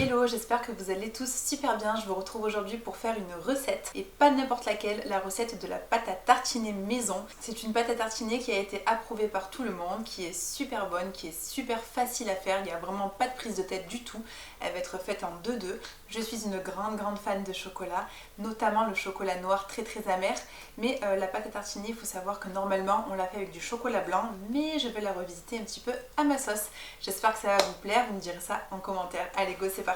Hello, j'espère que vous allez tous super bien. Je vous retrouve aujourd'hui pour faire une recette et pas n'importe laquelle, la recette de la pâte à tartiner maison. C'est une pâte à tartiner qui a été approuvée par tout le monde, qui est super bonne, qui est super facile à faire. Il n'y a vraiment pas de prise de tête du tout. Elle va être faite en 2-2. Je suis une grande fan de chocolat, notamment le chocolat noir très amer. Mais la pâte à tartiner, il faut savoir que normalement on la fait avec du chocolat blanc, mais je vais la revisiter un petit peu à ma sauce. J'espère que ça va vous plaire, vous me direz ça en commentaire. Allez go, c'est parti.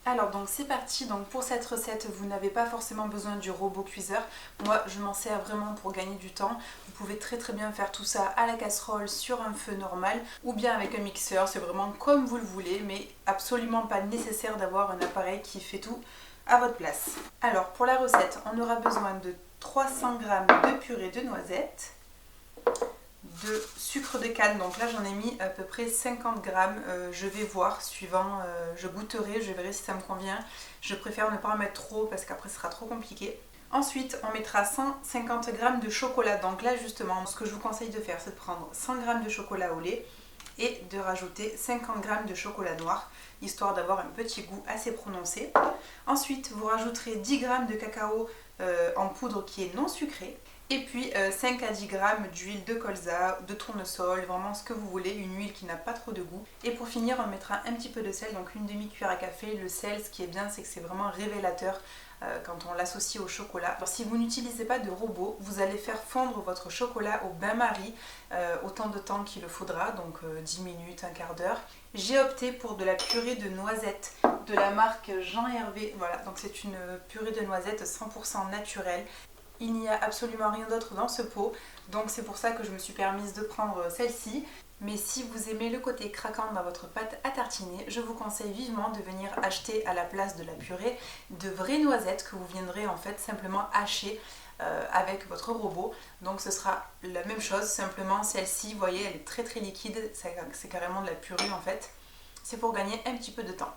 Alors donc c'est parti, donc pour cette recette vous n'avez pas forcément besoin du robot cuiseur. Moi je m'en sers vraiment pour gagner du temps. Vous pouvez très bien faire tout ça à la casserole sur un feu normal ou bien avec un mixeur, c'est vraiment comme vous le voulez, mais absolument pas nécessaire d'avoir un appareil qui fait tout à votre place. Alors pour la recette, on aura besoin de 300 g de purée de noisettes, de sucre de canne, donc là j'en ai mis à peu près 50 g, je vais voir, suivant, je goûterai, je verrai si ça me convient. Je préfère ne pas en mettre trop parce qu'après ce sera trop compliqué. Ensuite on mettra 150 g de chocolat, donc là justement ce que je vous conseille de faire c'est de prendre 100 g de chocolat au lait et de rajouter 50 g de chocolat noir, histoire d'avoir un petit goût assez prononcé. Ensuite vous rajouterez 10 g de cacao en poudre qui est non sucré. Et puis 5 à 10 g d'huile de colza, de tournesol, vraiment ce que vous voulez, une huile qui n'a pas trop de goût. Et pour finir, on mettra un petit peu de sel, donc une demi-cuillère à café. Le sel, ce qui est bien, c'est que c'est vraiment révélateur quand on l'associe au chocolat. Alors, si vous n'utilisez pas de robot, vous allez faire fondre votre chocolat au bain-marie autant de temps qu'il le faudra, donc 10 minutes, un quart d'heure. J'ai opté pour de la purée de noisettes de la marque Jean Hervé. Voilà, donc c'est une purée de noisettes 100% naturelle. Il n'y a absolument rien d'autre dans ce pot, donc c'est pour ça que je me suis permise de prendre celle-ci. Mais si vous aimez le côté craquant dans votre pâte à tartiner, je vous conseille vivement de venir acheter à la place de la purée de vraies noisettes que vous viendrez en fait simplement hacher avec votre robot. Donc ce sera la même chose, simplement celle-ci, vous voyez, elle est très liquide, c'est carrément de la purée en fait. C'est pour gagner un petit peu de temps.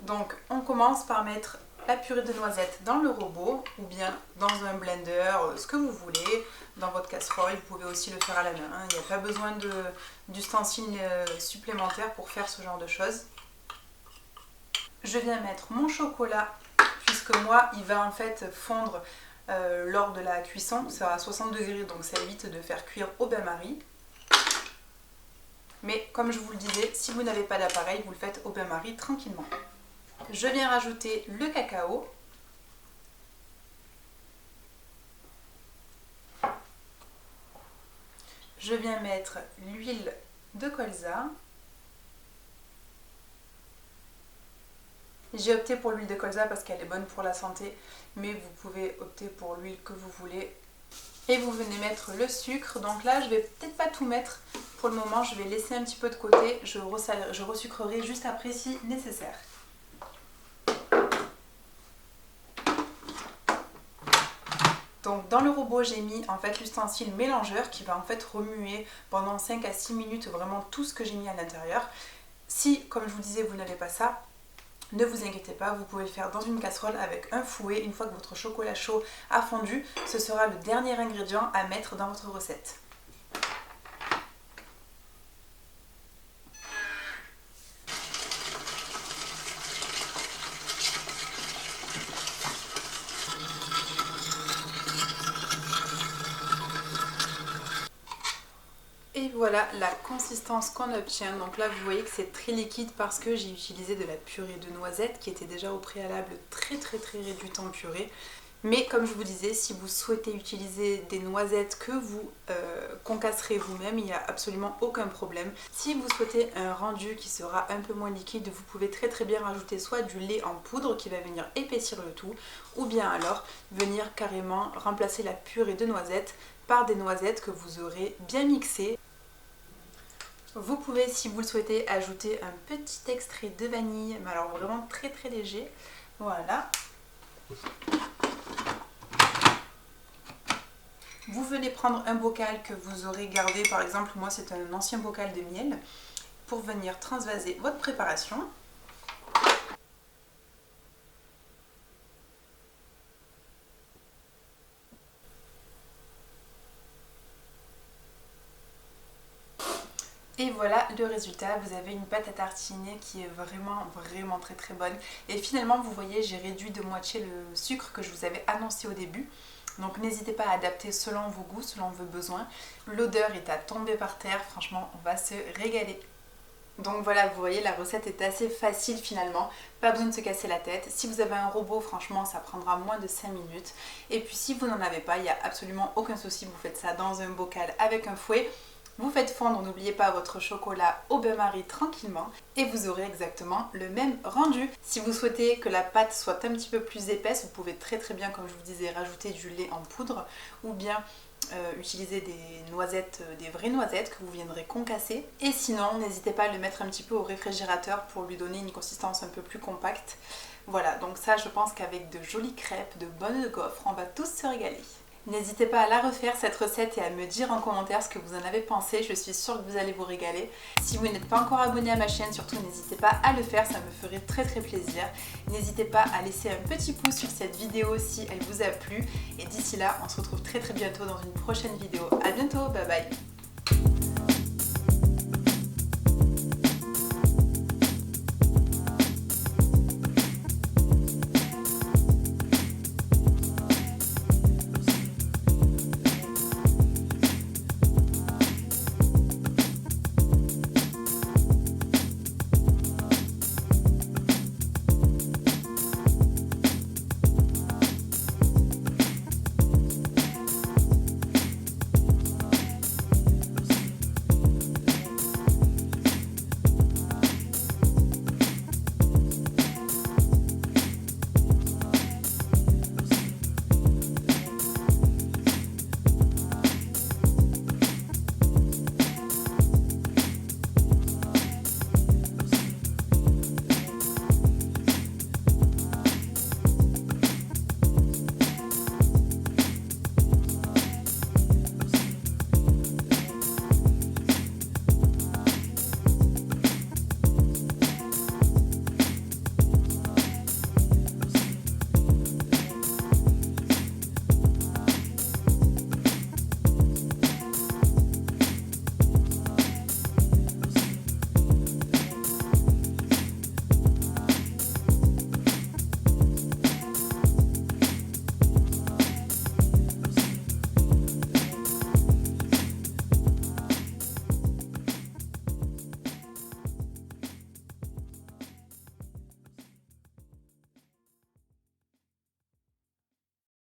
Donc on commence par mettre la purée de noisettes dans le robot ou bien dans un blender, ce que vous voulez, dans votre casserole. Vous pouvez aussi le faire à la main, hein. Il n'y a pas besoin d'ustensiles supplémentaires pour faire ce genre de choses. Je viens mettre mon chocolat, puisque moi il va en fait fondre lors de la cuisson, c'est à 60 degrés, donc ça évite de faire cuire au bain-marie. Mais comme je vous le disais, si vous n'avez pas d'appareil, vous le faites au bain-marie tranquillement. Je viens rajouter le cacao. Je viens mettre l'huile de colza. J'ai opté pour l'huile de colza parce qu'elle est bonne pour la santé, mais vous pouvez opter pour l'huile que vous voulez. Et vous venez mettre le sucre. Donc là, je vais peut-être pas tout mettre pour le moment, je vais laisser un petit peu de côté. Je resucrerai juste après si nécessaire. Donc dans le robot, j'ai mis en fait l'ustensile mélangeur qui va en fait remuer pendant 5 à 6 minutes vraiment tout ce que j'ai mis à l'intérieur. Si, comme je vous disais, vous n'avez pas ça, ne vous inquiétez pas, vous pouvez le faire dans une casserole avec un fouet. Une fois que votre chocolat chaud a fondu, ce sera le dernier ingrédient à mettre dans votre recette. Et voilà la consistance qu'on obtient. Donc là vous voyez que c'est très liquide parce que j'ai utilisé de la purée de noisettes qui était déjà au préalable très réduite en purée. Mais comme je vous disais, si vous souhaitez utiliser des noisettes que vous concasserez vous-même, il n'y a absolument aucun problème. Si vous souhaitez un rendu qui sera un peu moins liquide, vous pouvez très bien rajouter soit du lait en poudre qui va venir épaissir le tout, ou bien alors venir carrément remplacer la purée de noisettes par des noisettes que vous aurez bien mixées. Vous pouvez, si vous le souhaitez, ajouter un petit extrait de vanille, mais alors vraiment très léger. Voilà. Vous venez prendre un bocal que vous aurez gardé, par exemple, moi c'est un ancien bocal de miel, pour venir transvaser votre préparation. Et voilà le résultat, vous avez une pâte à tartiner qui est vraiment très bonne. Et finalement vous voyez, j'ai réduit de moitié le sucre que je vous avais annoncé au début. Donc n'hésitez pas à adapter selon vos goûts, selon vos besoins. L'odeur est à tomber par terre, franchement on va se régaler. Donc voilà, vous voyez, la recette est assez facile finalement, pas besoin de se casser la tête. Si vous avez un robot, franchement, ça prendra moins de 5 minutes. Et puis si vous n'en avez pas, il n'y a absolument aucun souci, vous faites ça dans un bocal avec un fouet. Vous faites fondre, n'oubliez pas, votre chocolat au bain-marie tranquillement et vous aurez exactement le même rendu. Si vous souhaitez que la pâte soit un petit peu plus épaisse, vous pouvez très bien, comme je vous disais, rajouter du lait en poudre ou bien utiliser des noisettes, des vraies noisettes que vous viendrez concasser. Et sinon, n'hésitez pas à le mettre un petit peu au réfrigérateur pour lui donner une consistance un peu plus compacte. Voilà, donc ça, je pense qu'avec de jolies crêpes, de bonnes gaufres, on va tous se régaler. N'hésitez pas à la refaire cette recette et à me dire en commentaire ce que vous en avez pensé, je suis sûre que vous allez vous régaler. Si vous n'êtes pas encore abonné à ma chaîne, surtout n'hésitez pas à le faire, ça me ferait très plaisir. N'hésitez pas à laisser un petit pouce sur cette vidéo si elle vous a plu. Et d'ici là, on se retrouve très bientôt dans une prochaine vidéo. A bientôt, bye bye.